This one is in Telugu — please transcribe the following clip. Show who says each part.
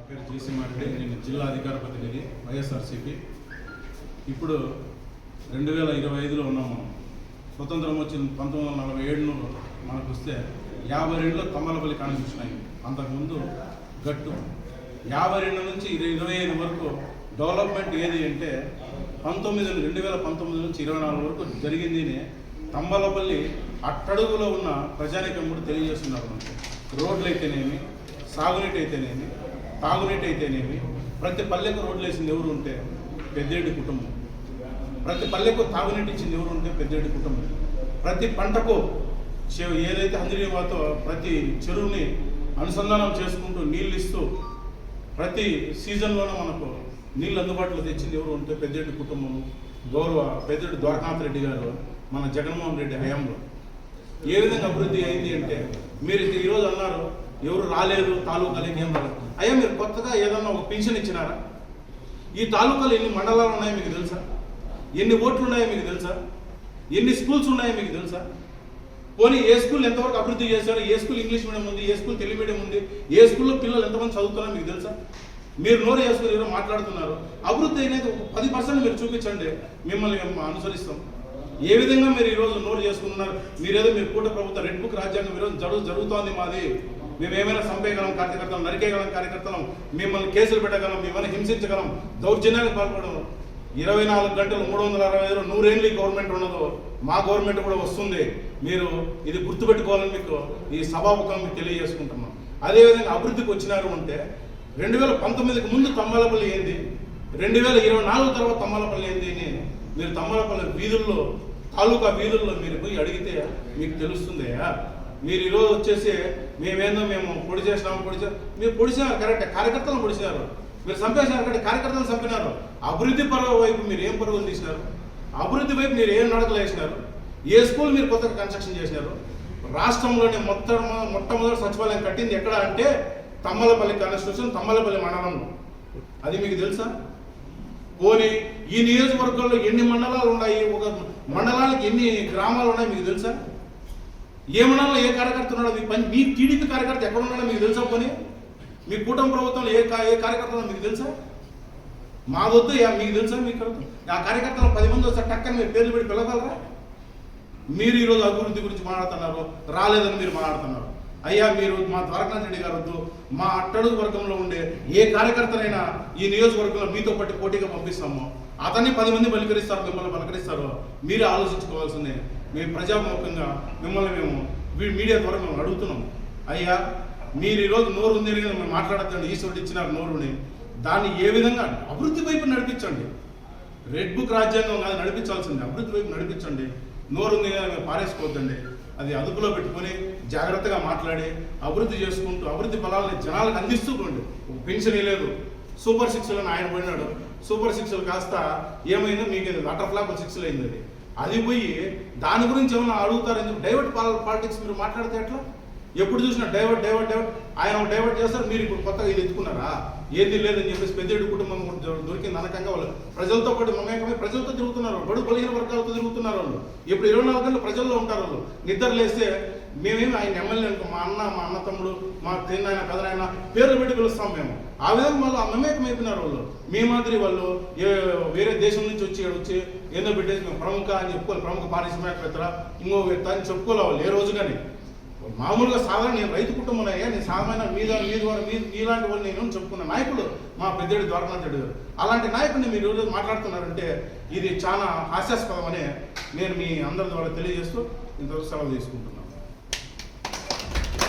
Speaker 1: పేరు జేసీమారెడ్డి. నేను జిల్లా అధికార ప్రతినిధి వైఎస్ఆర్సీపీ. ఇప్పుడు 2025లో ఉన్నాం. మనం స్వతంత్రం వచ్చిన 1947 మనకు వస్తే 52లో తమ్మలపల్లి కాన్స్టిట్యూషన్ అయింది. అంతకుముందు గట్టు 52 నుంచి 25 వరకు డెవలప్మెంట్ ఏది అంటే 2019 నుంచి 24 వరకు జరిగింది. తంబలపల్లి అట్టడుగులో ఉన్న ప్రజానికం కూడా తెలియజేస్తున్నారు. రోడ్లు అయితేనేమి, సాగునీటి అయితేనేమి, తాగునీటి అయితేనేమి, ప్రతి పల్లెకు రోడ్లు వేసింది ఎవరు ఉంటే పెద్దేడి కుటుంబం. ప్రతి పల్లెకు తాగునీటి ఇచ్చింది ఎవరు ఉంటే పెద్దేడి కుటుంబం. ప్రతి పంటకు ఏదైతే అంజనీవాతో ప్రతి చెరువుని అనుసంధానం చేసుకుంటూ నీళ్ళు ఇస్తూ ప్రతి సీజన్లోనూ మనకు నీళ్ళు అందుబాటులో తెచ్చింది ఎవరు ఉంటే పెద్దేడి కుటుంబం. గౌరవ పెద్దేడి ద్వారకానాథ్ రెడ్డి గారు మన జగన్మోహన్ రెడ్డి హయాంలో ఏ విధంగా అభివృద్ధి అయింది అంటే, మీరు ఈరోజు అన్నారు ఎవరు రాలేదు తాలూకాలకి ఏం రాలేదు. అయ్యా మీరు కొత్తగా ఏదన్నా ఒక పెన్షన్ ఇచ్చినారా? ఈ తాలూకాలు ఎన్ని మండలాలు ఉన్నాయో మీకు తెలుసా? ఎన్ని ఓట్లు ఉన్నాయో మీకు తెలుసా? ఎన్ని స్కూల్స్ ఉన్నాయో మీకు తెలుసా? పోనీ ఏ స్కూల్ ఎంతవరకు అభివృద్ధి చేశారో, ఏ స్కూల్ ఇంగ్లీష్ మీడియం ఉంది, ఏ స్కూల్ తెలుగు మీడియం ఉంది, ఏ స్కూల్లో పిల్లలు ఎంతమంది చదువుతున్నారో మీకు తెలుసా? మీరు నోరు చేసుకుని ఎవరో మాట్లాడుతున్నారు. అభివృద్ధి అనేది ఒక 10% మీరు చూపించండి, మిమ్మల్ని మేము అనుసరిస్తాం. ఏ విధంగా మీరు ఈరోజు నోరు చేసుకుంటున్నారు? మీరేదో మీరు కూట ప్రభుత్వ రెడ్ బుక్ రాజ్యాంగం ఈరోజు జరుగుతోంది మాది, మేము ఏమైనా చంపేయగలం కార్యకర్తలం, నరికేయగలం కార్యకర్తలం, మిమ్మల్ని కేసులు పెట్టగలం, మిమ్మల్ని హింసించగలం, దౌర్జన్యానికి పాల్పడడం. 24 గంటలు 365 100 గవర్నమెంట్ ఉండదు, మా గవర్నమెంట్ కూడా వస్తుంది. మీరు ఇది గుర్తుపెట్టుకోవాలని మీకు ఈ సభాముఖం మీకు తెలియజేసుకుంటున్నాం. అదేవిధంగా అభివృద్ధికి వచ్చినారు అంటే 2019కి ముందు తమ్మలపల్లి ఏంది, 2024 తర్వాత తమ్మలపల్లి ఏంది అని మీరు తమ్మలపల్లి వీధుల్లో, తాలూకా వీధుల్లో మీరు పోయి అడిగితే మీకు తెలుస్తుంది. మీరు ఈరోజు వచ్చేసి మేము పొడి చేసినాము, మీరు పొడిచినారు కరెక్టే, కార్యకర్తలను పొడిచినారు, మీరు చంపేసినారు కరెక్ట్, కార్యకర్తలను చంపినారు. అభివృద్ధి పరువు వైపు మీరు ఏం పరుగులు తీసినారు? అభివృద్ధి వైపు మీరు ఏం నడకలు వేసినారు? ఏ స్కూల్ మీరు కొత్తగా కన్స్ట్రక్షన్ చేసినారు? రాష్ట్రంలోనే మొట్టమొదటి సచివాలయం కట్టింది ఎక్కడ అంటే తమ్మలపల్లి కాన్స్టిట్యూషన్, తమ్మలపల్లి మండలంలో. అది మీకు తెలుసా? పోనీ ఈ నియోజకవర్గంలో ఎన్ని మండలాలు ఉన్నాయి, ఒక మండలానికి ఎన్ని గ్రామాలు ఉన్నాయి మీకు తెలుసా? ఏ మండలంలో ఏ కార్యకర్త ఉన్నాడో, మీ టీడీపీ కార్యకర్త ఎక్కడ ఉన్నాడో మీకు తెలుసా? పోనీ మీ కూటమి ప్రభుత్వంలో ఏ కార్యకర్త మీకు తెలుసా? మాదొద్దు మీకు తెలుసా? మీకు ఆ కార్యకర్తలు 10 మంది వస్తే టక్కని మీరు పేర్లు పెట్టి పిలవగలరా? మీరు ఈరోజు అభివృద్ధి గురించి మాట్లాడుతున్నారు, రాలేదని మీరు మాట్లాడుతున్నారు. అయ్యా మీరు మా ద్వారకానాథ్ రెడ్డి గారు వద్దు, మా అట్టడుగు వర్గంలో ఉండే ఏ కార్యకర్తనైనా ఈ నియోజకవర్గంలో మీతో పట్టి పోటీగా పంపిస్తామో అతన్ని 10 మంది పలకరిస్తారు, మిమ్మల్ని పలకరిస్తారో మీరే ఆలోచించుకోవాల్సిందే. మేము ప్రజాముఖంగా మిమ్మల్ని మేము మీడియా ద్వారా మేము అడుగుతున్నాం. అయ్యా మీరు ఈరోజు నోరు ఉంది అని మేము మాట్లాడద్దండి, ఈశ్వరుడు ఇచ్చినారు నోరుని, దాన్ని ఏ విధంగా అభివృద్ధి వైపు నడిపించండి. రెడ్ బుక్ రాజ్యాంగం కాదు నడిపించాల్సింది, అభివృద్ధి వైపు నడిపించండి. నోరు ఉంది కానీ మేము పారేసుకోవద్దండి, అది అదుపులో పెట్టుకొని జాగ్రత్తగా మాట్లాడి అభివృద్ధి చేసుకుంటూ అభివృద్ధి ఫలాలని జనాలకు అందిస్తూకోండి. పెన్షన్ లేదు, సూపర్ 6 అని ఆయన పోయినాడు, సూపర్ 6 కాస్త ఏమైందో మీకు అటర్ ఫ్లాప్ 6 అయింది. అది పోయి దాని గురించి ఏమైనా అడుగుతారని చెప్పి డైవర్ట్ పాలిటిక్స్ మీరు మాట్లాడితే ఎట్లా? ఎప్పుడు చూసినా డైవర్ట్ ఆయన డైవర్ట్ చేస్తారు. మీరు ఇప్పుడు కొత్తగా ఇది ఎత్తుకున్నారా? ఏది లేదని చెప్పేసి పెద్దేడు కుటుంబం దొరికింది అనకంగా వాళ్ళు ప్రజలతో పాటు మమేకమై ప్రజలతో తిరుగుతున్నారు, బడుగు బలహీన వర్గాలతో తిరుగుతున్నారు. వాళ్ళు ఇప్పుడు 24 గంటలు ప్రజల్లో ఉంటారు. వాళ్ళు నిద్ర లేస్తే మేమేమి ఆయన ఎమ్మెల్యే అనుకో, మా అన్న తమ్ముడు, మా తిన్నాయన కదనాయన పేర్లు పెట్టి పిలుస్తాం మేము. ఆ విధంగా వాళ్ళు మమేకమైపోయినారు. వాళ్ళు మీ మాదిరి వాళ్ళు వేరే దేశం నుంచి వచ్చి ఏదో పెట్టేసి మేము ప్రముఖ అని చెప్పుకోవాలి, ప్రముఖ పారిశ్రామికవేత్తల ఇంకో వేత్త అని చెప్పుకోవాలి వాళ్ళు ఏ రోజు. కానీ మామూలుగా సాధారణ నేను రైతు కుటుంబం అయ్యా, నేను సాధారణ మీలాంటి వాళ్ళు నేను చెప్పుకున్న నాయకుడు మా పెద్దేడు ద్వారకానాథ్ రెడ్డి గారు. అలాంటి నాయకుడిని మీరు ఈరోజు మాట్లాడుతున్నారంటే ఇది చాలా హాస్యాస్పదం అని నేను మీ అందరి ద్వారా తెలియజేస్తూ ఇంతవరకు సెలవు తీసుకుంటున్నాను.